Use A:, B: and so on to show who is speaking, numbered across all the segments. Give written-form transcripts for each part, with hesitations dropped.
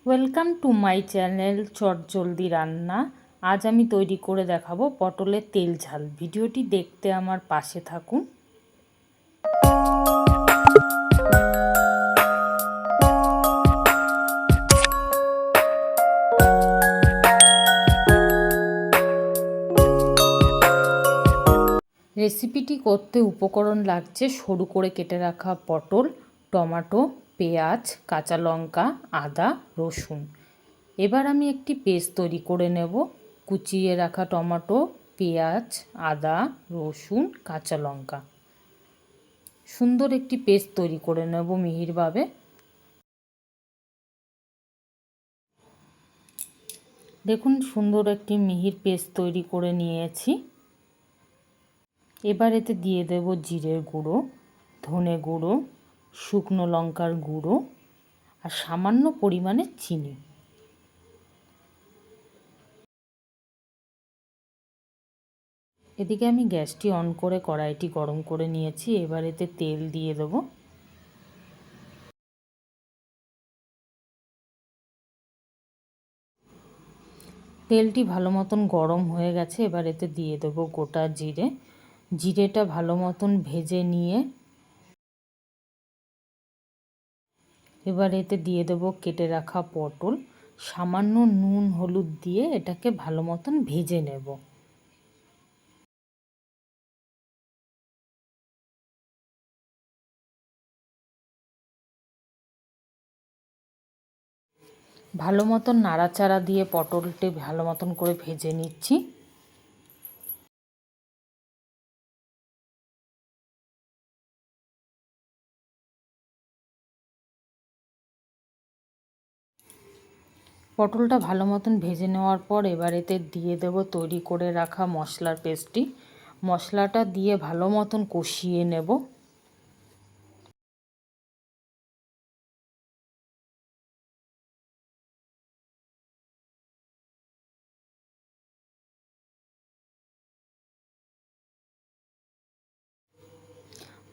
A: Welcome to my channel চটজলদি রান্না। আজ আমি তৈরি করে দেখাবো পটলের তেল ঝাল। ভিডিওটি দেখতে আমার পাশে থাকুন। রেসিপিটি করতে উপকরণ লাগছে সরু করে কেটে রাখা পটল, টমেটো, পেঁয়াজ, কাঁচা লঙ্কা, আদা, রসুন। এবার আমি একটি পেস্ট তৈরি করে নেব। কুচিয়ে রাখা টমেটো, পেঁয়াজ, আদা, রসুন, কাঁচা লঙ্কা, সুন্দর একটি পেস্ট তৈরি করে নেব মিহিরভাবে। দেখুন সুন্দর একটি মিহির পেস্ট তৈরি করে নিয়েছি। এবার এতে দিয়ে দেব জিরের গুঁড়ো, ধনে গুঁড়ো, শুকনো লঙ্কার গুঁড়ো আর সামান্য পরিমাণে চিনি। এদিকে আমি গ্যাসটি অন করে কড়াইটি গরম করে নিয়েছি। এবার এতে তেল দিয়ে দেবো। তেলটি ভালো মতন গরম হয়ে গেছে। এবার এতে দিয়ে দেবো গোটা জিরে। জিরেটা ভালো মতন ভেজে নিয়ে এবার এতে দিয়ে দেবো কেটে রাখা পটল। সামান্য নুন হলুদ দিয়ে এটাকে ভালো মতন ভেজে নেব। ভালো মতন নাড়াচাড়া দিয়ে পটলটি ভালো মতন করে ভেজে নিচ্ছি। পটলটা ভালো মতন ভেজে নেওয়ার পর এবার এতে দিয়ে দেব তৈরি করে রাখা মশলার পেস্টটি। মশলাটা দিয়ে ভালো মতন কষিয়ে নেব।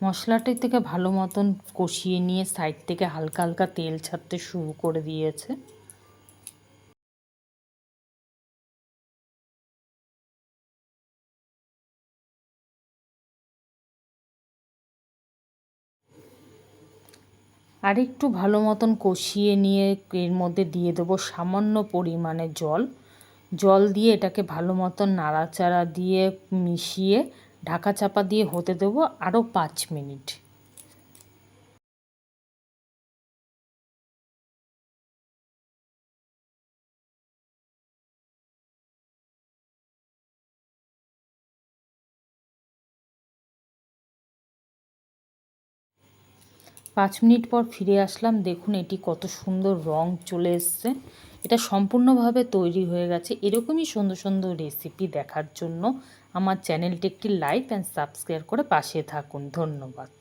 A: 'মশলাটি থেকে ভালো মতন কষিয়ে নিয়ে সাইড থেকে হালকা হালকা তেল ছাড়তে শুরু করে দিয়েছে। আর একটু ভালো মতন কষিয়ে নিয়ে এর মধ্যে দিয়ে দেবো সামান্য পরিমাণে জল। জল দিয়ে এটাকে ভালো মতন নাড়াচাড়া দিয়ে মিশিয়ে ঢাকা চাপা দিয়ে হতে দেবো আরও 5 মিনিট। পাঁচ মিনিট পর ফিরে আসলাম। দেখুন এটি কত সুন্দর রং চলে এসছে। এটা সম্পূর্ণভাবে তৈরি হয়ে গেছে। এরকমই সুন্দর সুন্দর রেসিপি দেখার জন্য আমার চ্যানেলটি একটি লাইক অ্যান্ড সাবস্ক্রাইব করে পাশে থাকুন। ধন্যবাদ।